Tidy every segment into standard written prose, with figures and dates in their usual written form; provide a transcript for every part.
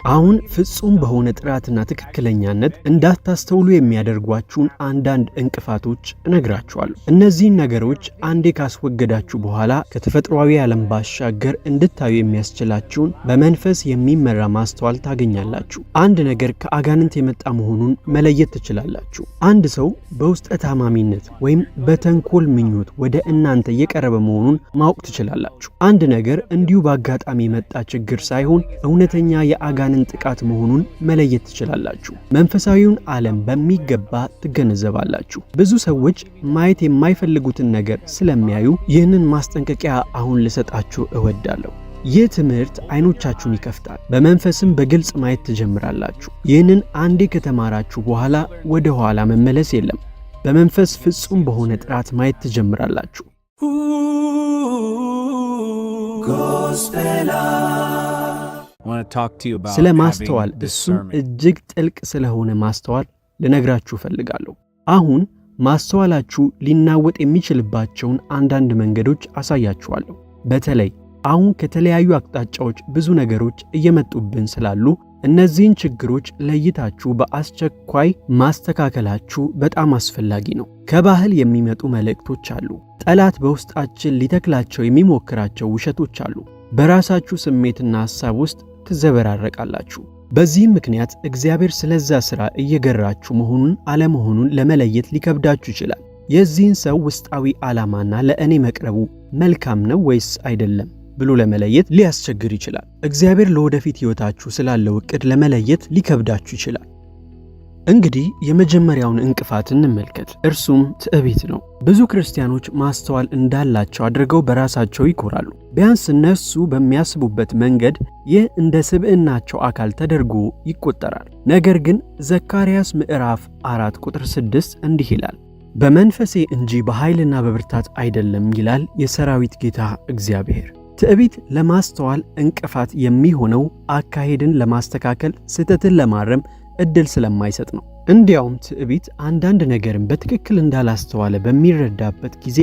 አሁን ፍጹም በሆነ ጥራትና ትክክለኛነት እንዳታስተውሉ የሚያደርጓችሁን አንዳንድ እንቅፋቶች እነግራችኋለሁ። እነዚህን ነገሮች አንዴ ካስወገዳችሁ በኋላ ከተፈጥሯዊ ዓለም ባሻገር እንድታዩ የሚያስችላችሁን በመንፈስ የሚመራ ማስተዋል ታገኛላችሁ። አንድ ነገር ከአጋንንት የመጣ መሆኑን መለየት ትችላላችሁ። አንድ ሰው በውስጠ ታማሚነት ወይም በተንኮል ምኞት ወደ እናንተ እየቀረበ መሆኑን ማወቅ ትችላላችሁ። አንድ ነገር እንዲሁ በአጋጣሚ የመጣ ችግር ሳይሆን እውነተኛ የአጋንንት ጥቃት መሆኑን መለየት ትችላላችሁ። መንፈሳዊውን ዓለም በሚገባ ትገነዘባላችሁ። ብዙ ሰዎች ማየት የማይፈልጉትን ነገር ስለሚያዩ ይህንን ማስጠንቀቂያ አሁን ልሰጣችሁ እወዳለሁ። ይህ ትምህርት አይኖቻችሁን ይከፍታል። በመንፈስም በግልጽ ማየት ትጀምራላችሁ። ይህንን አንዴ ከተማራችሁ በኋላ ወደ ኋላ መመለስ የለም። በመንፈስ ፍጹም በሆነ ጥራት ማየት ትጀምራላችሁ። ስለ ማስተዋል እሱም እጅግ ጥልቅ ስለሆነ ማስተዋል ልነግራችሁ እፈልጋለሁ። አሁን ማስተዋላችሁ ሊናወጥ የሚችልባቸውን አንዳንድ መንገዶች አሳያችኋለሁ። በተለይ አሁን ከተለያዩ አቅጣጫዎች ብዙ ነገሮች እየመጡብን ስላሉ እነዚህን ችግሮች ለይታችሁ በአስቸኳይ ማስተካከላችሁ በጣም አስፈላጊ ነው። ከባህል የሚመጡ መልእክቶች አሉ። ጠላት በውስጣችን ሊተክላቸው የሚሞክራቸው ውሸቶች አሉ። በራሳችሁ ስሜትና ሐሳብ ውስጥ ትዘበራረቃላችሁ። በዚህም ምክንያት እግዚአብሔር ስለዛ ሥራ እየገራችሁ መሆኑን አለመሆኑን ለመለየት ሊከብዳችሁ ይችላል። የዚህን ሰው ውስጣዊ ዓላማና ለእኔ መቅረቡ መልካም ነው ወይስ አይደለም ብሎ ለመለየት ሊያስቸግር ይችላል። እግዚአብሔር ለወደፊት ሕይወታችሁ ስላለው ዕቅድ ለመለየት ሊከብዳችሁ ይችላል። እንግዲህ የመጀመሪያውን እንቅፋት እንመልከት። እርሱም ትዕቢት ነው። ብዙ ክርስቲያኖች ማስተዋል እንዳላቸው አድርገው በራሳቸው ይኮራሉ። ቢያንስ እነሱ በሚያስቡበት መንገድ ይህ እንደ ስብዕናቸው አካል ተደርጎ ይቆጠራል። ነገር ግን ዘካርያስ ምዕራፍ 4 ቁጥር 6 እንዲህ ይላል፣ በመንፈሴ እንጂ በኃይልና በብርታት አይደለም ይላል የሰራዊት ጌታ እግዚአብሔር። ትዕቢት ለማስተዋል እንቅፋት የሚሆነው አካሄድን ለማስተካከል፣ ስህተትን ለማረም እድል ስለማይሰጥ ነው። እንዲያውም ትዕቢት አንዳንድ ነገርን በትክክል እንዳላስተዋለ በሚረዳበት ጊዜ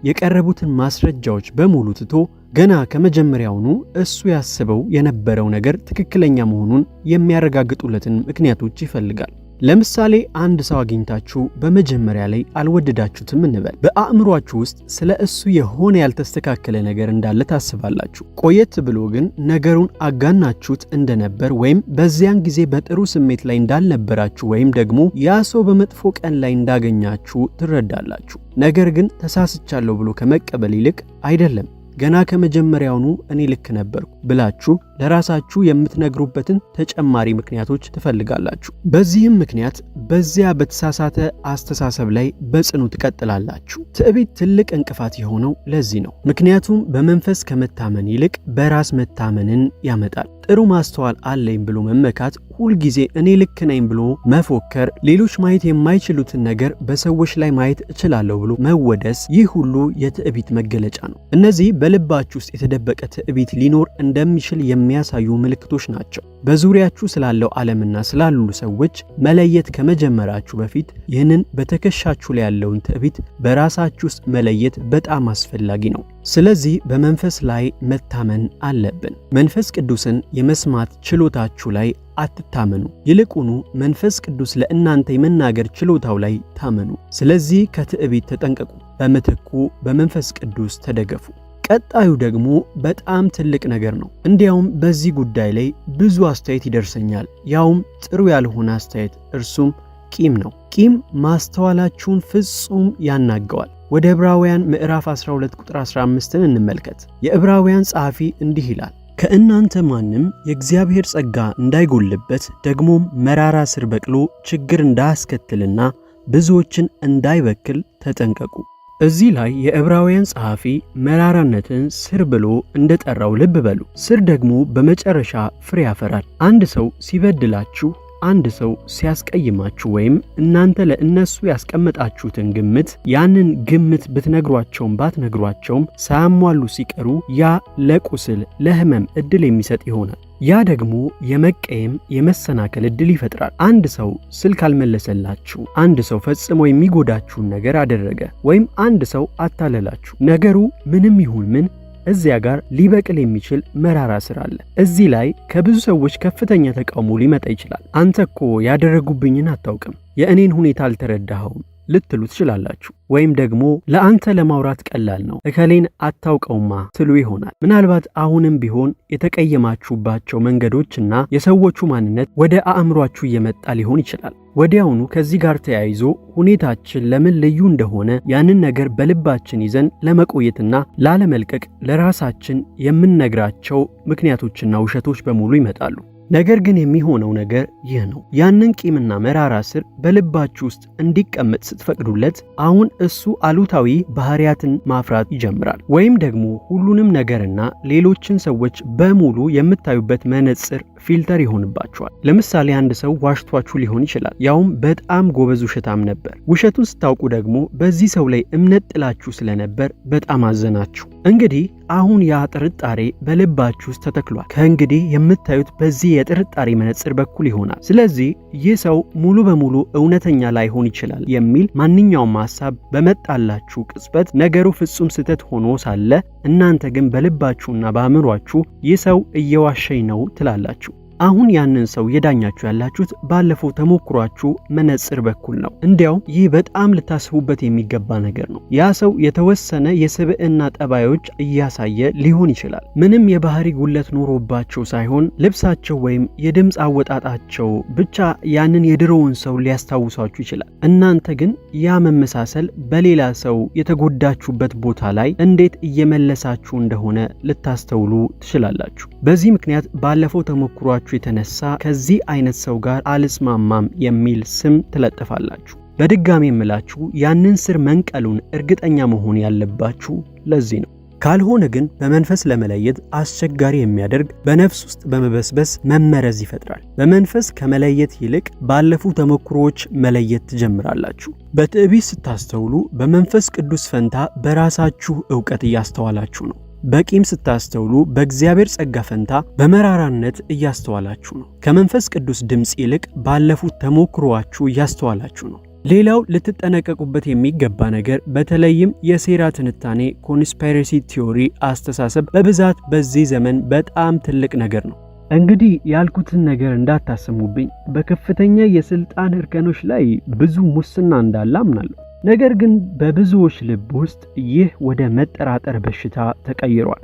የቀረቡትን ማስረጃዎች በሙሉ ትቶ ገና ከመጀመሪያውኑ እሱ ያስበው የነበረው ነገር ትክክለኛ መሆኑን የሚያረጋግጡለትን ምክንያቶች ይፈልጋል። ለምሳሌ አንድ ሰው አግኝታችሁ በመጀመሪያ ላይ አልወደዳችሁትም እንበል። በአእምሯችሁ ውስጥ ስለ እሱ የሆነ ያልተስተካከለ ነገር እንዳለ ታስባላችሁ። ቆየት ብሎ ግን ነገሩን አጋናችሁት እንደነበር ወይም በዚያን ጊዜ በጥሩ ስሜት ላይ እንዳልነበራችሁ ወይም ደግሞ ያ ሰው በመጥፎ ቀን ላይ እንዳገኛችሁ ትረዳላችሁ። ነገር ግን ተሳስቻለሁ ብሎ ከመቀበል ይልቅ አይደለም ገና ከመጀመሪያውኑ እኔ ልክ ነበርኩ ብላችሁ ለራሳችሁ የምትነግሩበትን ተጨማሪ ምክንያቶች ትፈልጋላችሁ። በዚህም ምክንያት በዚያ በተሳሳተ አስተሳሰብ ላይ በጽኑ ትቀጥላላችሁ። ትዕቢት ትልቅ እንቅፋት የሆነው ለዚህ ነው። ምክንያቱም በመንፈስ ከመታመን ይልቅ በራስ መታመንን ያመጣል። ጥሩ ማስተዋል አለኝ ብሎ መመካት፣ ሁልጊዜ እኔ ልክ ነኝ ብሎ መፎከር፣ ሌሎች ማየት የማይችሉትን ነገር በሰዎች ላይ ማየት እችላለሁ ብሎ መወደስ፣ ይህ ሁሉ የትዕቢት መገለጫ ነው። እነዚህ በልባችሁ ውስጥ የተደበቀ ትዕቢት ሊኖር እንደሚችል የሚያሳዩ ምልክቶች ናቸው። በዙሪያችሁ ስላለው ዓለምና ስላሉ ሰዎች መለየት ከመጀመራችሁ በፊት ይህንን በትከሻችሁ ላይ ያለውን ትዕቢት በራሳችሁ ውስጥ መለየት በጣም አስፈላጊ ነው። ስለዚህ በመንፈስ ላይ መታመን አለብን። መንፈስ ቅዱስን የመስማት ችሎታችሁ ላይ አትታመኑ። ይልቁኑ መንፈስ ቅዱስ ለእናንተ የመናገር ችሎታው ላይ ታመኑ። ስለዚህ ከትዕቢት ተጠንቀቁ፣ በምትኩ በመንፈስ ቅዱስ ተደገፉ። ቀጣዩ ደግሞ በጣም ትልቅ ነገር ነው። እንዲያውም በዚህ ጉዳይ ላይ ብዙ አስተያየት ይደርሰኛል፣ ያውም ጥሩ ያልሆነ አስተያየት። እርሱም ቂም ነው። ቂም ማስተዋላችሁን ፍጹም ያናገዋል። ወደ ዕብራውያን ምዕራፍ 12 ቁጥር 15ን እንመልከት። የዕብራውያን ጸሐፊ እንዲህ ይላል፣ ከእናንተ ማንም የእግዚአብሔር ጸጋ እንዳይጎልበት ደግሞም መራራ ስር በቅሎ ችግር እንዳያስከትልና ብዙዎችን እንዳይበክል ተጠንቀቁ። እዚህ ላይ የዕብራውያን ጸሐፊ መራራነትን ስር ብሎ እንደጠራው ልብ በሉ። ስር ደግሞ በመጨረሻ ፍሬ ያፈራል። አንድ ሰው ሲበድላችሁ፣ አንድ ሰው ሲያስቀይማችሁ ወይም እናንተ ለእነሱ ያስቀመጣችሁትን ግምት ያንን ግምት ብትነግሯቸውም ባትነግሯቸውም ሳያሟሉ ሲቀሩ ያ ለቁስል ለሕመም ዕድል የሚሰጥ ይሆናል። ያ ደግሞ የመቀየም የመሰናከል ዕድል ይፈጥራል። አንድ ሰው ስልክ አልመለሰላችሁ፣ አንድ ሰው ፈጽሞ የሚጎዳችሁን ነገር አደረገ፣ ወይም አንድ ሰው አታለላችሁ። ነገሩ ምንም ይሁን ምን እዚያ ጋር ሊበቅል የሚችል መራራ ስር አለ። እዚህ ላይ ከብዙ ሰዎች ከፍተኛ ተቃውሞ ሊመጣ ይችላል። አንተ እኮ ያደረጉብኝን አታውቅም፣ የእኔን ሁኔታ አልተረዳኸውም ልትሉ ትችላላችሁ። ወይም ደግሞ ለአንተ ለማውራት ቀላል ነው፣ እከሌን አታውቀውማ ትሉ ይሆናል። ምናልባት አሁንም ቢሆን የተቀየማችሁባቸው መንገዶችና የሰዎቹ ማንነት ወደ አእምሯችሁ እየመጣ ሊሆን ይችላል። ወዲያውኑ ከዚህ ጋር ተያይዞ ሁኔታችን ለምን ልዩ እንደሆነ ያንን ነገር በልባችን ይዘን ለመቆየትና ላለመልቀቅ ለራሳችን የምንነግራቸው ምክንያቶችና ውሸቶች በሙሉ ይመጣሉ። ነገር ግን የሚሆነው ነገር ይህ ነው። ያንን ቂምና መራራ ስር በልባችሁ ውስጥ እንዲቀመጥ ስትፈቅዱለት አሁን እሱ አሉታዊ ባህሪያትን ማፍራት ይጀምራል። ወይም ደግሞ ሁሉንም ነገርና ሌሎችን ሰዎች በሙሉ የምታዩበት መነጽር ፊልተር ይሆንባችኋል። ለምሳሌ አንድ ሰው ዋሽቷችሁ ሊሆን ይችላል፣ ያውም በጣም ጎበዝ ውሸታም ነበር። ውሸቱን ስታውቁ ደግሞ በዚህ ሰው ላይ እምነት ጥላችሁ ስለነበር በጣም አዘናችሁ። እንግዲህ አሁን ያ ጥርጣሬ በልባችሁ ውስጥ ተተክሏል። ከእንግዲህ የምታዩት በዚህ የጥርጣሬ መነጽር በኩል ይሆናል። ስለዚህ ይህ ሰው ሙሉ በሙሉ እውነተኛ ላይሆን ይችላል የሚል ማንኛውም ሐሳብ በመጣላችሁ ቅጽበት ነገሩ ፍጹም ስህተት ሆኖ ሳለ እናንተ ግን በልባችሁና በአእምሯችሁ ይህ ሰው እየዋሸኝ ነው ትላላችሁ። አሁን ያንን ሰው የዳኛችሁ ያላችሁት ባለፈው ተሞክሯችሁ መነጽር በኩል ነው። እንዲያው ይህ በጣም ልታስቡበት የሚገባ ነገር ነው። ያ ሰው የተወሰነ የስብዕና ጠባዮች እያሳየ ሊሆን ይችላል። ምንም የባህሪ ጉለት ኖሮባቸው ሳይሆን ልብሳቸው ወይም የድምፅ አወጣጣቸው ብቻ ያንን የድሮውን ሰው ሊያስታውሳችሁ ይችላል። እናንተ ግን ያ መመሳሰል በሌላ ሰው የተጎዳችሁበት ቦታ ላይ እንዴት እየመለሳችሁ እንደሆነ ልታስተውሉ ትችላላችሁ። በዚህ ምክንያት ባለፈው ተሞክሯችሁ የተነሳ ከዚህ አይነት ሰው ጋር አልስማማም የሚል ስም ትለጥፋላችሁ። በድጋሚ የምላችሁ ያንን ስር መንቀሉን እርግጠኛ መሆን ያለባችሁ ለዚህ ነው። ካልሆነ ግን በመንፈስ ለመለየት አስቸጋሪ የሚያደርግ በነፍስ ውስጥ በመበስበስ መመረዝ ይፈጥራል። በመንፈስ ከመለየት ይልቅ ባለፉ ተሞክሮዎች መለየት ትጀምራላችሁ። በትዕቢት ስታስተውሉ በመንፈስ ቅዱስ ፈንታ በራሳችሁ ዕውቀት እያስተዋላችሁ ነው። በቂም ስታስተውሉ በእግዚአብሔር ጸጋ ፈንታ በመራራነት እያስተዋላችሁ ነው። ከመንፈስ ቅዱስ ድምፅ ይልቅ ባለፉት ተሞክሮአችሁ እያስተዋላችሁ ነው። ሌላው ልትጠነቀቁበት የሚገባ ነገር በተለይም የሴራ ትንታኔ ኮንስፓይረሲ ቲዮሪ አስተሳሰብ በብዛት በዚህ ዘመን በጣም ትልቅ ነገር ነው። እንግዲህ ያልኩትን ነገር እንዳታሰሙብኝ፣ በከፍተኛ የስልጣን እርከኖች ላይ ብዙ ሙስና እንዳለ አምናለሁ። ነገር ግን በብዙዎች ልብ ውስጥ ይህ ወደ መጠራጠር በሽታ ተቀይሯል።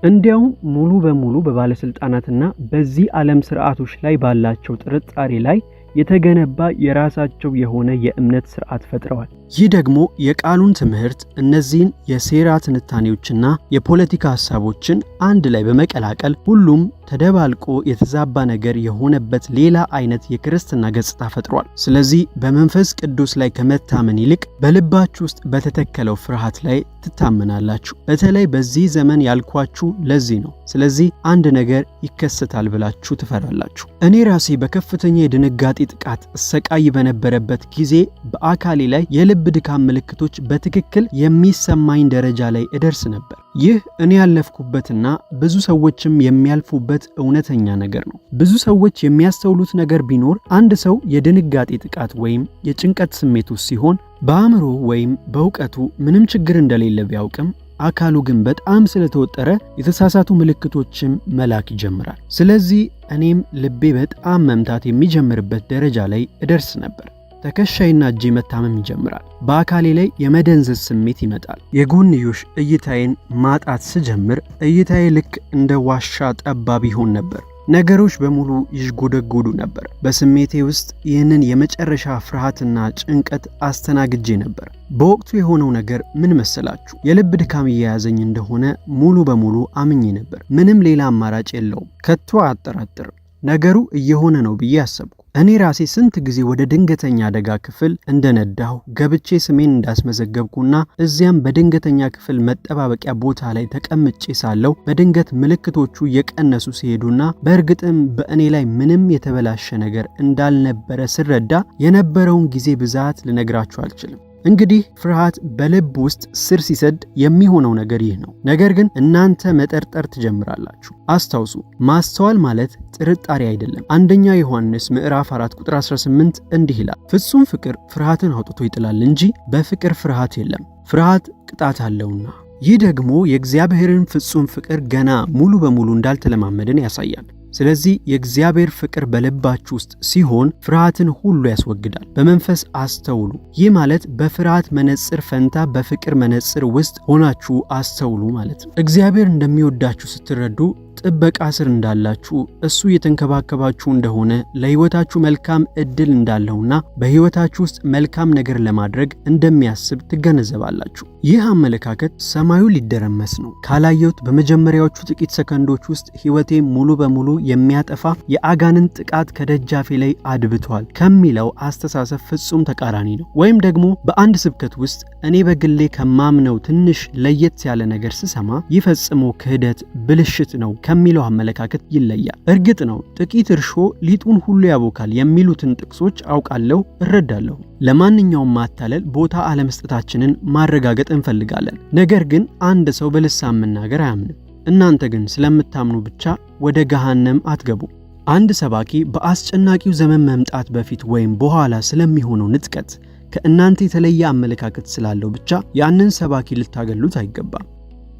እንዲያውም ሙሉ በሙሉ በባለስልጣናትና በዚህ ዓለም ስርዓቶች ላይ ባላቸው ጥርጣሬ ላይ የተገነባ የራሳቸው የሆነ የእምነት ስርዓት ፈጥረዋል። ይህ ደግሞ የቃሉን ትምህርት እነዚህን የሴራ ትንታኔዎችና የፖለቲካ ሐሳቦችን አንድ ላይ በመቀላቀል ሁሉም ተደባልቆ የተዛባ ነገር የሆነበት ሌላ አይነት የክርስትና ገጽታ ፈጥሯል። ስለዚህ በመንፈስ ቅዱስ ላይ ከመታመን ይልቅ በልባችሁ ውስጥ በተተከለው ፍርሃት ላይ ትታመናላችሁ። በተለይ በዚህ ዘመን ያልኳችሁ ለዚህ ነው። ስለዚህ አንድ ነገር ይከሰታል ብላችሁ ትፈራላችሁ። እኔ ራሴ በከፍተኛ የድንጋጤ ጥቃት እሰቃይ በነበረበት ጊዜ በአካሌ ላይ የልብ ድካም ምልክቶች በትክክል የሚሰማኝ ደረጃ ላይ እደርስ ነበር። ይህ እኔ ያለፍኩበትና ብዙ ሰዎችም የሚያልፉበት እውነተኛ ነገር ነው። ብዙ ሰዎች የሚያስተውሉት ነገር ቢኖር አንድ ሰው የድንጋጤ ጥቃት ወይም የጭንቀት ስሜት ውስጥ ሲሆን በአእምሮ ወይም በእውቀቱ ምንም ችግር እንደሌለ ቢያውቅም አካሉ ግን በጣም ስለተወጠረ የተሳሳቱ ምልክቶችም መላክ ይጀምራል። ስለዚህ እኔም ልቤ በጣም መምታት የሚጀምርበት ደረጃ ላይ እደርስ ነበር። ትከሻዬና እጄ መታመም ይጀምራል። በአካሌ ላይ የመደንዘዝ ስሜት ይመጣል። የጎንዮሽ እይታዬን ማጣት ስጀምር እይታዬ ልክ እንደ ዋሻ ጠባብ ይሆን ነበር። ነገሮች በሙሉ ይሽጎደጎዱ ነበር። በስሜቴ ውስጥ ይህንን የመጨረሻ ፍርሃትና ጭንቀት አስተናግጄ ነበር። በወቅቱ የሆነው ነገር ምን መሰላችሁ? የልብ ድካም እየያዘኝ እንደሆነ ሙሉ በሙሉ አምኜ ነበር። ምንም ሌላ አማራጭ የለውም። ከቶ አያጠራጥርም። ነገሩ እየሆነ ነው ብዬ አሰብኩ። እኔ ራሴ ስንት ጊዜ ወደ ድንገተኛ አደጋ ክፍል እንደነዳሁ ገብቼ ስሜን እንዳስመዘገብኩና እዚያም በድንገተኛ ክፍል መጠባበቂያ ቦታ ላይ ተቀምጬ ሳለሁ በድንገት ምልክቶቹ እየቀነሱ ሲሄዱና በእርግጥም በእኔ ላይ ምንም የተበላሸ ነገር እንዳልነበረ ስረዳ የነበረውን ጊዜ ብዛት ልነግራችሁ አልችልም። እንግዲህ ፍርሃት በልብ ውስጥ ስር ሲሰድ የሚሆነው ነገር ይህ ነው። ነገር ግን እናንተ መጠርጠር ትጀምራላችሁ። አስታውሱ፣ ማስተዋል ማለት ጥርጣሬ አይደለም። አንደኛ ዮሐንስ ምዕራፍ 4 ቁጥር 18 እንዲህ ይላል፣ ፍጹም ፍቅር ፍርሃትን አውጥቶ ይጥላል እንጂ በፍቅር ፍርሃት የለም፣ ፍርሃት ቅጣት አለውና። ይህ ደግሞ የእግዚአብሔርን ፍጹም ፍቅር ገና ሙሉ በሙሉ እንዳልተለማመድን ያሳያል። ስለዚህ የእግዚአብሔር ፍቅር በልባችሁ ውስጥ ሲሆን ፍርሃትን ሁሉ ያስወግዳል። በመንፈስ አስተውሉ። ይህ ማለት በፍርሃት መነጽር ፈንታ በፍቅር መነጽር ውስጥ ሆናችሁ አስተውሉ ማለት ነው። እግዚአብሔር እንደሚወዳችሁ ስትረዱ ጥበቃ ስር እንዳላችሁ፣ እሱ እየተንከባከባችሁ እንደሆነ፣ ለሕይወታችሁ መልካም ዕድል እንዳለውና በሕይወታችሁ ውስጥ መልካም ነገር ለማድረግ እንደሚያስብ ትገነዘባላችሁ። ይህ አመለካከት ሰማዩ ሊደረመስ ነው፣ ካላየሁት በመጀመሪያዎቹ ጥቂት ሰከንዶች ውስጥ ሕይወቴ ሙሉ በሙሉ የሚያጠፋ የአጋንንት ጥቃት ከደጃፌ ላይ አድብቷል ከሚለው አስተሳሰብ ፍጹም ተቃራኒ ነው። ወይም ደግሞ በአንድ ስብከት ውስጥ እኔ በግሌ ከማምነው ትንሽ ለየት ያለ ነገር ስሰማ ይህ ፈጽሞ ክህደት፣ ብልሽት ነው ከሚለው አመለካከት ይለያል። እርግጥ ነው ጥቂት እርሾ ሊጡን ሁሉ ያቦካል የሚሉትን ጥቅሶች አውቃለሁ፣ እረዳለሁ። ለማንኛውም ማታለል ቦታ አለመስጠታችንን ማረጋገጥ እንፈልጋለን። ነገር ግን አንድ ሰው በልሳን መናገር አያምንም። እናንተ ግን ስለምታምኑ ብቻ ወደ ገሃነም አትገቡ። አንድ ሰባኪ በአስጨናቂው ዘመን መምጣት በፊት ወይም በኋላ ስለሚሆነው ንጥቀት ከእናንተ የተለየ አመለካከት ስላለው ብቻ ያንን ሰባኪ ልታገሉት አይገባም።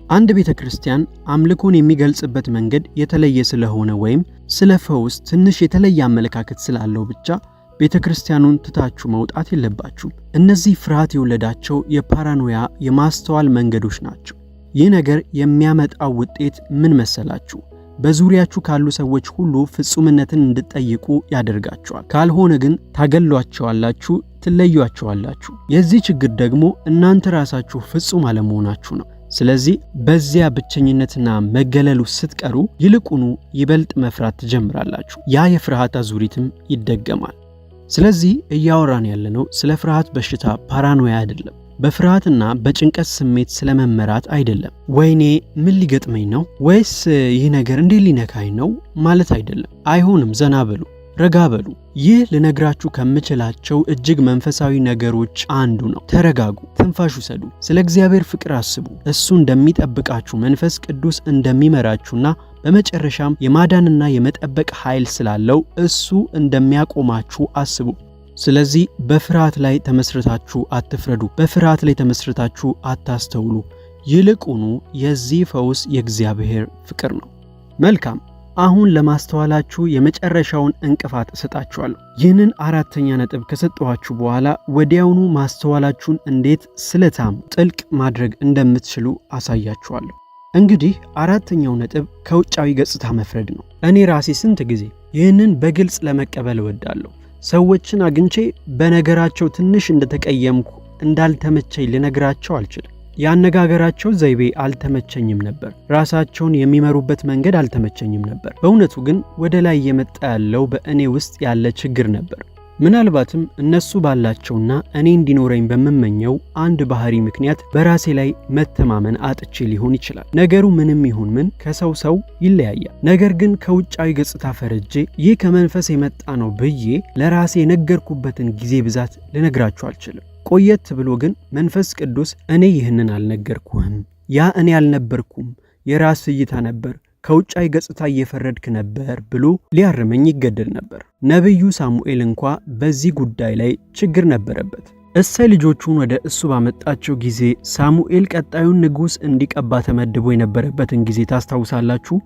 አንድ ቤተክርስቲያን አምልኮን የሚገልጽበት መንገድ የተለየ ስለሆነ ወይም ስለ ፈውስ ትንሽ የተለየ አመለካከት ስላለው ብቻ ቤተክርስቲያኑን ትታችሁ መውጣት የለባችሁም። እነዚህ ፍርሃት የወለዳቸው የፓራኖያ የማስተዋል መንገዶች ናቸው። ይህ ነገር የሚያመጣው ውጤት ምን መሰላችሁ? በዙሪያችሁ ካሉ ሰዎች ሁሉ ፍጹምነትን እንድትጠይቁ ያደርጋቸዋል። ካልሆነ ግን ታገሏቸዋላችሁ፣ ትለዩአቸዋላችሁ። የዚህ ችግር ደግሞ እናንተ ራሳችሁ ፍጹም አለመሆናችሁ ነው። ስለዚህ በዚያ ብቸኝነትና መገለሉ ስትቀሩ ይልቁኑ ይበልጥ መፍራት ትጀምራላችሁ። ያ የፍርሃት አዙሪትም ይደገማል። ስለዚህ እያወራን ያለነው ስለ ፍርሃት በሽታ ፓራኖያ አይደለም። በፍርሃትና በጭንቀት ስሜት ስለመመራት አይደለም። ወይኔ ምን ሊገጥመኝ ነው ወይስ ይህ ነገር እንዴት ሊነካኝ ነው ማለት አይደለም። አይሆንም። ዘና በሉ፣ ረጋ በሉ። ይህ ልነግራችሁ ከምችላቸው እጅግ መንፈሳዊ ነገሮች አንዱ ነው። ተረጋጉ፣ ትንፋሽ ውሰዱ፣ ስለ እግዚአብሔር ፍቅር አስቡ። እሱ እንደሚጠብቃችሁ፣ መንፈስ ቅዱስ እንደሚመራችሁና በመጨረሻም የማዳንና የመጠበቅ ኃይል ስላለው እሱ እንደሚያቆማችሁ አስቡ። ስለዚህ በፍርሃት ላይ ተመስርታችሁ አትፍረዱ። በፍርሃት ላይ ተመስርታችሁ አታስተውሉ። ይልቁኑ የዚህ ፈውስ የእግዚአብሔር ፍቅር ነው። መልካም። አሁን ለማስተዋላችሁ የመጨረሻውን እንቅፋት እሰጣችኋለሁ። ይህንን አራተኛ ነጥብ ከሰጠኋችሁ በኋላ ወዲያውኑ ማስተዋላችሁን እንዴት ስለታም ጥልቅ ማድረግ እንደምትችሉ አሳያችኋለሁ። እንግዲህ አራተኛው ነጥብ ከውጫዊ ገጽታ መፍረድ ነው። እኔ ራሴ ስንት ጊዜ ይህንን በግልጽ ለመቀበል እወዳለሁ። ሰዎችን አግኝቼ በነገራቸው ትንሽ እንደተቀየምኩ እንዳልተመቸኝ ልነግራቸው አልችልም። ያነጋገራቸው ዘይቤ አልተመቸኝም ነበር። ራሳቸውን የሚመሩበት መንገድ አልተመቸኝም ነበር። በእውነቱ ግን ወደ ላይ የመጣ ያለው በእኔ ውስጥ ያለ ችግር ነበር። ምናልባትም እነሱ ባላቸውና እኔ እንዲኖረኝ በምመኘው አንድ ባህሪ ምክንያት በራሴ ላይ መተማመን አጥቼ ሊሆን ይችላል። ነገሩ ምንም ይሁን ምን ከሰው ሰው ይለያያል። ነገር ግን ከውጫዊ ገጽታ ፈርጄ ይህ ከመንፈስ የመጣ ነው ብዬ ለራሴ የነገርኩበትን ጊዜ ብዛት ልነግራችሁ አልችልም። ቆየት ብሎ ግን መንፈስ ቅዱስ እኔ ይህንን አልነገርኩህም፣ ያ እኔ አልነበርኩም፣ የራስ እይታ ነበር፣ ከውጫዊ ገጽታ እየፈረድክ ነበር ብሎ ሊያርመኝ ይገደል ነበር። ነቢዩ ሳሙኤል እንኳ በዚህ ጉዳይ ላይ ችግር ነበረበት። እሴይ ልጆቹን ወደ እሱ ባመጣቸው ጊዜ ሳሙኤል ቀጣዩን ንጉሥ እንዲቀባ ተመድቦ የነበረበትን ጊዜ ታስታውሳላችሁ።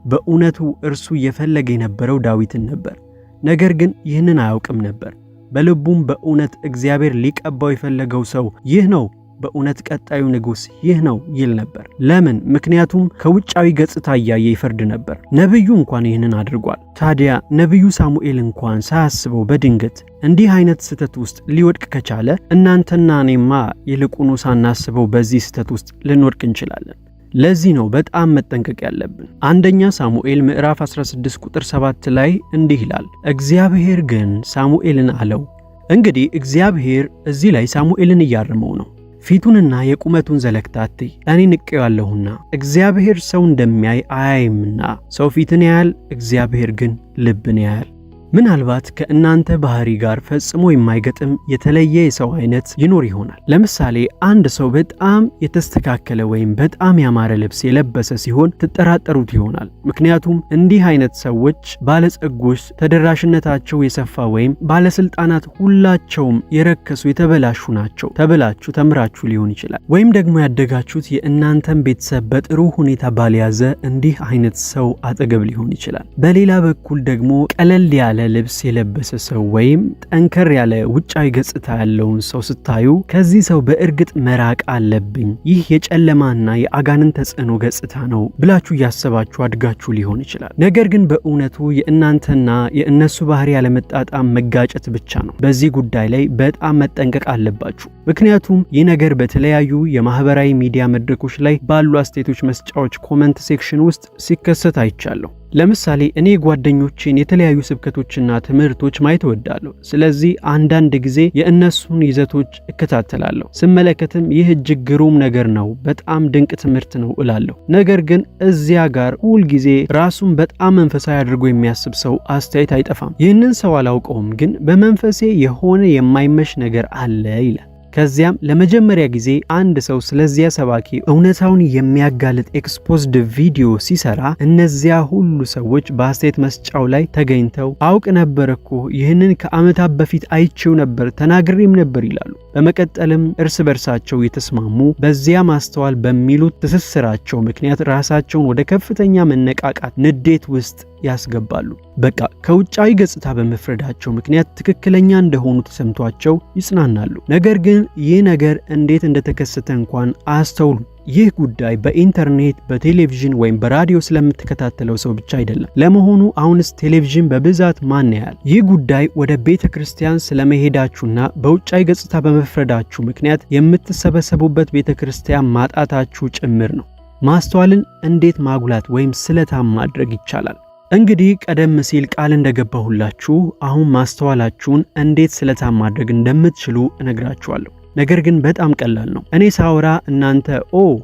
በእውነቱ እርሱ እየፈለገ የነበረው ዳዊትን ነበር። ነገር ግን ይህንን አያውቅም ነበር። በልቡም በእውነት እግዚአብሔር ሊቀባው የፈለገው ሰው ይህ ነው፣ በእውነት ቀጣዩ ንጉሥ ይህ ነው ይል ነበር። ለምን? ምክንያቱም ከውጫዊ ገጽታ እያየ ይፈርድ ነበር። ነቢዩ እንኳን ይህንን አድርጓል። ታዲያ ነቢዩ ሳሙኤል እንኳን ሳያስበው በድንገት እንዲህ አይነት ስህተት ውስጥ ሊወድቅ ከቻለ እናንተና እኔማ ይልቁኑ ሳናስበው በዚህ ስህተት ውስጥ ልንወድቅ እንችላለን። ለዚህ ነው በጣም መጠንቀቅ ያለብን። አንደኛ ሳሙኤል ምዕራፍ 16 ቁጥር 7 ላይ እንዲህ ይላል፣ እግዚአብሔር ግን ሳሙኤልን አለው። እንግዲህ እግዚአብሔር እዚህ ላይ ሳሙኤልን እያረመው ነው። ፊቱንና የቁመቱን ዘለግታ አትይ፣ እኔ ንቄዋለሁና። እግዚአብሔር ሰው እንደሚያይ አያይምና፣ ሰው ፊትን ያያል፣ እግዚአብሔር ግን ልብን ያያል። ምናልባት ከእናንተ ባህሪ ጋር ፈጽሞ የማይገጥም የተለየ የሰው አይነት ይኖር ይሆናል። ለምሳሌ አንድ ሰው በጣም የተስተካከለ ወይም በጣም ያማረ ልብስ የለበሰ ሲሆን ትጠራጠሩት ይሆናል። ምክንያቱም እንዲህ አይነት ሰዎች ባለጸጎች፣ ተደራሽነታቸው የሰፋ ወይም ባለስልጣናት ሁላቸውም የረከሱ የተበላሹ ናቸው ተብላችሁ ተምራችሁ ሊሆን ይችላል። ወይም ደግሞ ያደጋችሁት የእናንተን ቤተሰብ በጥሩ ሁኔታ ባልያዘ እንዲህ አይነት ሰው አጠገብ ሊሆን ይችላል። በሌላ በኩል ደግሞ ቀለል ያለ ልብስ የለበሰ ሰው ወይም ጠንከር ያለ ውጫዊ ገጽታ ያለውን ሰው ስታዩ ከዚህ ሰው በእርግጥ መራቅ አለብኝ፣ ይህ የጨለማና የአጋንንት ተጽዕኖ ገጽታ ነው ብላችሁ እያሰባችሁ አድጋችሁ ሊሆን ይችላል። ነገር ግን በእውነቱ የእናንተና የእነሱ ባህሪ ያለመጣጣም መጋጨት ብቻ ነው። በዚህ ጉዳይ ላይ በጣም መጠንቀቅ አለባችሁ። ምክንያቱም ይህ ነገር በተለያዩ የማህበራዊ ሚዲያ መድረኮች ላይ ባሉ አስተያየቶች መስጫዎች ኮመንት ሴክሽን ውስጥ ሲከሰት አይቻለሁ። ለምሳሌ እኔ ጓደኞቼን የተለያዩ ስብከቶችና ትምህርቶች ማየት እወዳለሁ። ስለዚህ አንዳንድ ጊዜ የእነሱን ይዘቶች እከታተላለሁ። ስመለከትም ይህ እጅግ ግሩም ነገር ነው፣ በጣም ድንቅ ትምህርት ነው እላለሁ። ነገር ግን እዚያ ጋር ሁል ጊዜ ራሱን በጣም መንፈሳዊ አድርጎ የሚያስብ ሰው አስተያየት አይጠፋም። ይህንን ሰው አላውቀውም፣ ግን በመንፈሴ የሆነ የማይመሽ ነገር አለ ይላል። ከዚያም ለመጀመሪያ ጊዜ አንድ ሰው ስለዚያ ሰባኪ እውነታውን የሚያጋልጥ ኤክስፖዝድ ቪዲዮ ሲሰራ እነዚያ ሁሉ ሰዎች በአስተያየት መስጫው ላይ ተገኝተው አውቅ ነበር እኮ ይህንን ከዓመታት በፊት አይቼው ነበር ተናግሬም ነበር ይላሉ። በመቀጠልም እርስ በርሳቸው የተስማሙ በዚያ ማስተዋል በሚሉት ትስስራቸው ምክንያት ራሳቸውን ወደ ከፍተኛ መነቃቃት፣ ንዴት ውስጥ ያስገባሉ። በቃ ከውጫዊ ገጽታ በመፍረዳቸው ምክንያት ትክክለኛ እንደሆኑ ተሰምቷቸው ይጽናናሉ። ነገር ግን ይህ ነገር እንዴት እንደተከሰተ እንኳን አያስተውሉም። ይህ ጉዳይ በኢንተርኔት፣ በቴሌቪዥን ወይም በራዲዮ ስለምትከታተለው ሰው ብቻ አይደለም። ለመሆኑ አሁንስ ቴሌቪዥን በብዛት ማን ያያል? ይህ ጉዳይ ወደ ቤተ ክርስቲያን ስለመሄዳችሁና በውጫዊ ገጽታ በመፍረዳችሁ ምክንያት የምትሰበሰቡበት ቤተ ክርስቲያን ማጣታችሁ ጭምር ነው። ማስተዋልን እንዴት ማጉላት ወይም ስለታም ማድረግ ይቻላል? እንግዲህ ቀደም ሲል ቃል እንደገባሁላችሁ አሁን ማስተዋላችሁን እንዴት ስለታም ማድረግ እንደምትችሉ እነግራችኋለሁ። ነገር ግን በጣም ቀላል ነው። እኔ ሳወራ እናንተ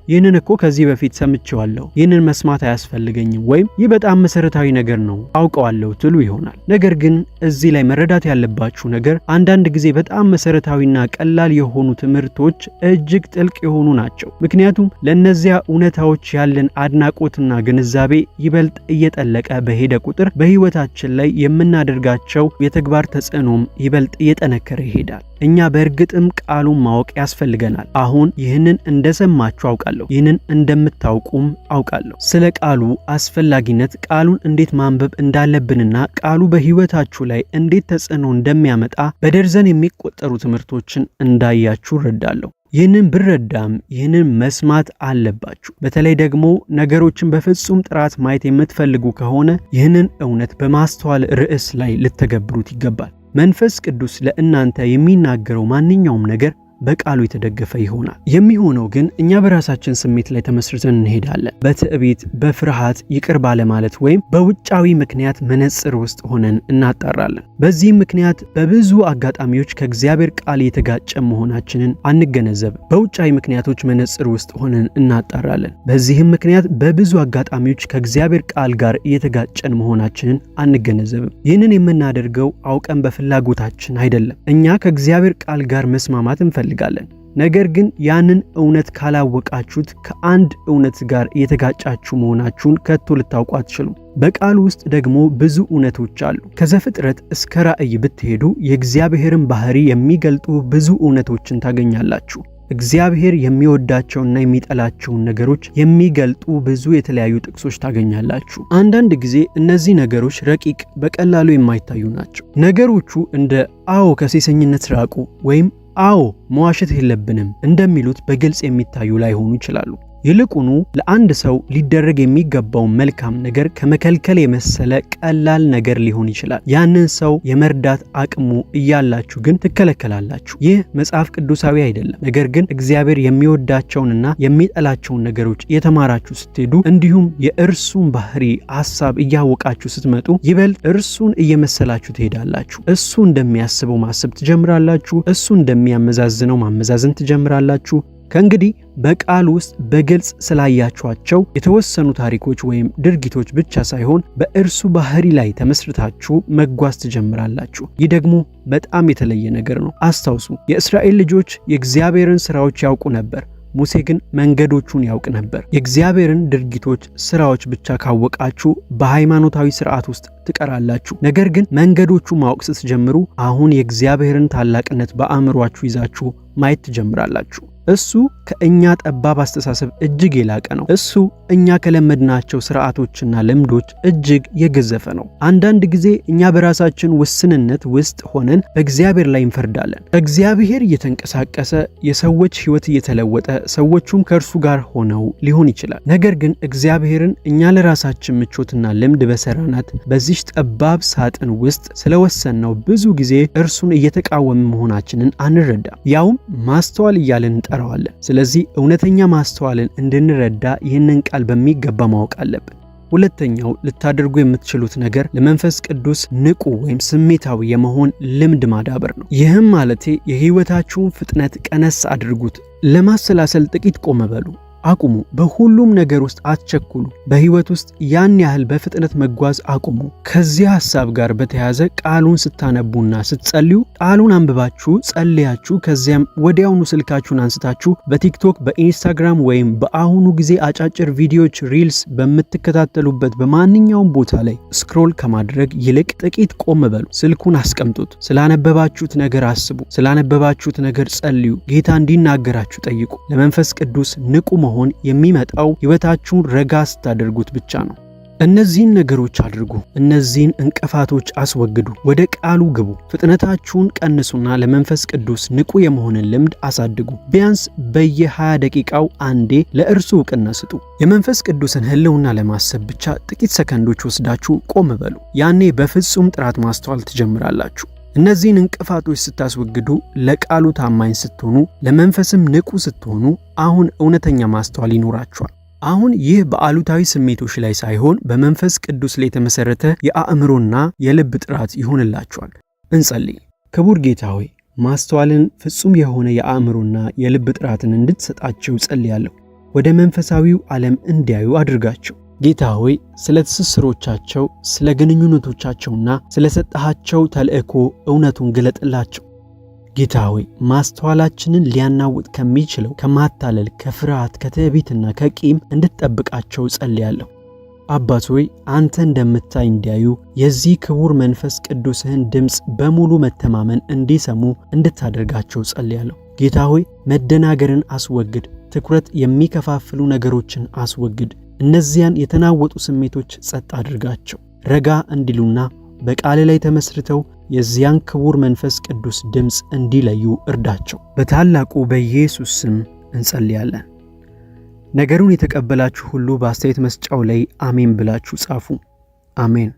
ይህንን እኮ ከዚህ በፊት ሰምቼዋለሁ፣ ይህንን መስማት አያስፈልገኝም፣ ወይም ይህ በጣም መሰረታዊ ነገር ነው አውቀዋለሁ ትሉ ይሆናል። ነገር ግን እዚህ ላይ መረዳት ያለባችሁ ነገር አንዳንድ ጊዜ በጣም መሰረታዊና ቀላል የሆኑ ትምህርቶች እጅግ ጥልቅ የሆኑ ናቸው። ምክንያቱም ለእነዚያ እውነታዎች ያለን አድናቆትና ግንዛቤ ይበልጥ እየጠለቀ በሄደ ቁጥር በህይወታችን ላይ የምናደርጋቸው የተግባር ተጽዕኖም ይበልጥ እየጠነከረ ይሄዳል። እኛ በእርግጥም ቃሉን ማወቅ ያስፈልገናል። አሁን ይህንን እንደሰማችሁ አውቃለሁ፣ ይህንን እንደምታውቁም አውቃለሁ። ስለ ቃሉ አስፈላጊነት፣ ቃሉን እንዴት ማንበብ እንዳለብንና ቃሉ በህይወታችሁ ላይ እንዴት ተጽዕኖ እንደሚያመጣ በደርዘን የሚቆጠሩ ትምህርቶችን እንዳያችሁ እረዳለሁ። ይህንን ብረዳም ይህንን መስማት አለባችሁ። በተለይ ደግሞ ነገሮችን በፍጹም ጥራት ማየት የምትፈልጉ ከሆነ ይህንን እውነት በማስተዋል ርዕስ ላይ ልተገብሩት ይገባል። መንፈስ ቅዱስ ለእናንተ የሚናገረው ማንኛውም ነገር በቃሉ የተደገፈ ይሆናል። የሚሆነው ግን እኛ በራሳችን ስሜት ላይ ተመስርተን እንሄዳለን። በትዕቢት፣ በፍርሃት፣ ይቅር ባለማለት ወይም በውጫዊ ምክንያት መነጽር ውስጥ ሆነን እናጣራለን። በዚህም ምክንያት በብዙ አጋጣሚዎች ከእግዚአብሔር ቃል የተጋጨ መሆናችንን አንገነዘብም። በውጫዊ ምክንያቶች መነጽር ውስጥ ሆነን እናጣራለን። በዚህም ምክንያት በብዙ አጋጣሚዎች ከእግዚአብሔር ቃል ጋር የተጋጨን መሆናችንን አንገነዘብም። ይህንን የምናደርገው አውቀን በፍላጎታችን አይደለም። እኛ ከእግዚአብሔር ቃል ጋር መስማማት እንፈልጋለን። ነገር ግን ያንን እውነት ካላወቃችሁት ከአንድ እውነት ጋር የተጋጫችሁ መሆናችሁን ከቶ ልታውቁ አትችሉም። በቃሉ ውስጥ ደግሞ ብዙ እውነቶች አሉ። ከዘፍጥረት እስከ ራእይ ብትሄዱ የእግዚአብሔርን ባህሪ የሚገልጡ ብዙ እውነቶችን ታገኛላችሁ። እግዚአብሔር የሚወዳቸውና የሚጠላቸውን ነገሮች የሚገልጡ ብዙ የተለያዩ ጥቅሶች ታገኛላችሁ። አንዳንድ ጊዜ እነዚህ ነገሮች ረቂቅ፣ በቀላሉ የማይታዩ ናቸው። ነገሮቹ እንደ ከሴሰኝነት ራቁ ወይም መዋሸት የለብንም እንደሚሉት በግልጽ የሚታዩ ላይሆኑ ይችላሉ። ይልቁኑ ለአንድ ሰው ሊደረግ የሚገባው መልካም ነገር ከመከልከል የመሰለ ቀላል ነገር ሊሆን ይችላል። ያንን ሰው የመርዳት አቅሙ እያላችሁ ግን ትከለከላላችሁ። ይህ መጽሐፍ ቅዱሳዊ አይደለም። ነገር ግን እግዚአብሔር የሚወዳቸውንና የሚጠላቸውን ነገሮች እየተማራችሁ ስትሄዱ፣ እንዲሁም የእርሱን ባህሪ ሐሳብ እያወቃችሁ ስትመጡ ይበልጥ እርሱን እየመሰላችሁ ትሄዳላችሁ። እሱ እንደሚያስበው ማሰብ ትጀምራላችሁ። እሱ እንደሚያመዛዝነው ማመዛዘን ትጀምራላችሁ። ከእንግዲህ በቃሉ ውስጥ በግልጽ ስላያችኋቸው የተወሰኑ ታሪኮች ወይም ድርጊቶች ብቻ ሳይሆን በእርሱ ባህሪ ላይ ተመስርታችሁ መጓዝ ትጀምራላችሁ። ይህ ደግሞ በጣም የተለየ ነገር ነው። አስታውሱ፣ የእስራኤል ልጆች የእግዚአብሔርን ሥራዎች ያውቁ ነበር። ሙሴ ግን መንገዶቹን ያውቅ ነበር። የእግዚአብሔርን ድርጊቶች፣ ስራዎች ብቻ ካወቃችሁ በሃይማኖታዊ ስርዓት ውስጥ ትቀራላችሁ። ነገር ግን መንገዶቹ ማወቅ ስትጀምሩ አሁን የእግዚአብሔርን ታላቅነት በአእምሯችሁ ይዛችሁ ማየት ትጀምራላችሁ። እሱ ከእኛ ጠባብ አስተሳሰብ እጅግ የላቀ ነው። እሱ እኛ ከለመድናቸው ስርዓቶችና ልምዶች እጅግ የገዘፈ ነው። አንዳንድ ጊዜ እኛ በራሳችን ውስንነት ውስጥ ሆነን በእግዚአብሔር ላይ እንፈርዳለን። እግዚአብሔር እየተንቀሳቀሰ የሰዎች ሕይወት እየተለወጠ ሰዎቹም ከእርሱ ጋር ሆነው ሊሆን ይችላል። ነገር ግን እግዚአብሔርን እኛ ለራሳችን ምቾትና ልምድ በሰራናት በዚህ ጠባብ ሳጥን ውስጥ ስለወሰንነው ብዙ ጊዜ እርሱን እየተቃወምን መሆናችንን አንረዳም። ያውም ማስተዋል እያለን እንጠራዋለን። ስለዚህ እውነተኛ ማስተዋልን እንድንረዳ ይህንን ቃል በሚገባ ማወቅ አለብን። ሁለተኛው ልታደርጉ የምትችሉት ነገር ለመንፈስ ቅዱስ ንቁ ወይም ስሜታዊ የመሆን ልምድ ማዳበር ነው። ይህም ማለቴ የህይወታችሁን ፍጥነት ቀነስ አድርጉት። ለማሰላሰል ጥቂት ቆም በሉ። አቁሙ። በሁሉም ነገር ውስጥ አትቸኩሉ። በህይወት ውስጥ ያን ያህል በፍጥነት መጓዝ አቁሙ። ከዚህ ሐሳብ ጋር በተያያዘ ቃሉን ስታነቡና ስትጸልዩ ቃሉን አንብባችሁ ጸልያችሁ ከዚያም ወዲያውኑ ስልካችሁን አንስታችሁ በቲክቶክ፣ በኢንስታግራም ወይም በአሁኑ ጊዜ አጫጭር ቪዲዮዎች ሪልስ በምትከታተሉበት በማንኛውም ቦታ ላይ ስክሮል ከማድረግ ይልቅ ጥቂት ቆም በሉ። ስልኩን አስቀምጡት። ስላነበባችሁት ነገር አስቡ። ስላነበባችሁት ነገር ጸልዩ። ጌታ እንዲናገራችሁ ጠይቁ። ለመንፈስ ቅዱስ ንቁ መሆን የሚመጣው ህይወታችሁን ረጋ ስታደርጉት ብቻ ነው። እነዚህን ነገሮች አድርጉ። እነዚህን እንቅፋቶች አስወግዱ። ወደ ቃሉ ግቡ። ፍጥነታችሁን ቀንሱና ለመንፈስ ቅዱስ ንቁ የመሆንን ልምድ አሳድጉ። ቢያንስ በየ20 ደቂቃው አንዴ ለእርሱ ዕውቅና ስጡ። የመንፈስ ቅዱስን ህልውና ለማሰብ ብቻ ጥቂት ሰከንዶች ወስዳችሁ ቆም በሉ። ያኔ በፍጹም ጥራት ማስተዋል ትጀምራላችሁ። እነዚህን እንቅፋቶች ስታስወግዱ፣ ለቃሉ ታማኝ ስትሆኑ፣ ለመንፈስም ንቁ ስትሆኑ አሁን እውነተኛ ማስተዋል ይኖራችኋል። አሁን ይህ በአሉታዊ ስሜቶች ላይ ሳይሆን በመንፈስ ቅዱስ ላይ የተመሰረተ የአእምሮና የልብ ጥራት ይሆንላችኋል። እንጸልይ። ክቡር ጌታ ሆይ ማስተዋልን፣ ፍጹም የሆነ የአእምሮና የልብ ጥራትን እንድትሰጣቸው ጸልያለሁ። ወደ መንፈሳዊው ዓለም እንዲያዩ አድርጋቸው። ጌታ ሆይ ስለ ትስስሮቻቸው፣ ስለ ግንኙነቶቻቸውና ስለ ሰጣቸው ተልእኮ እውነቱን ግለጥላቸው። ጌታ ሆይ ማስተዋላችንን ሊያናውጥ ከሚችለው ከማታለል፣ ከፍርሃት፣ ከትዕቢትና ከቂም እንድትጠብቃቸው ጸልያለሁ። አባት ሆይ አንተ እንደምታይ እንዲያዩ የዚህ ክቡር መንፈስ ቅዱስህን ድምፅ በሙሉ መተማመን እንዲሰሙ እንድታደርጋቸው ጸልያለሁ። ጌታ ሆይ መደናገርን አስወግድ። ትኩረት የሚከፋፍሉ ነገሮችን አስወግድ። እነዚያን የተናወጡ ስሜቶች ጸጥ አድርጋቸው። ረጋ እንዲሉና በቃል ላይ ተመስርተው የዚያን ክቡር መንፈስ ቅዱስ ድምፅ እንዲለዩ እርዳቸው። በታላቁ በኢየሱስ ስም እንጸልያለን። ነገሩን የተቀበላችሁ ሁሉ በአስተያየት መስጫው ላይ አሜን ብላችሁ ጻፉ። አሜን።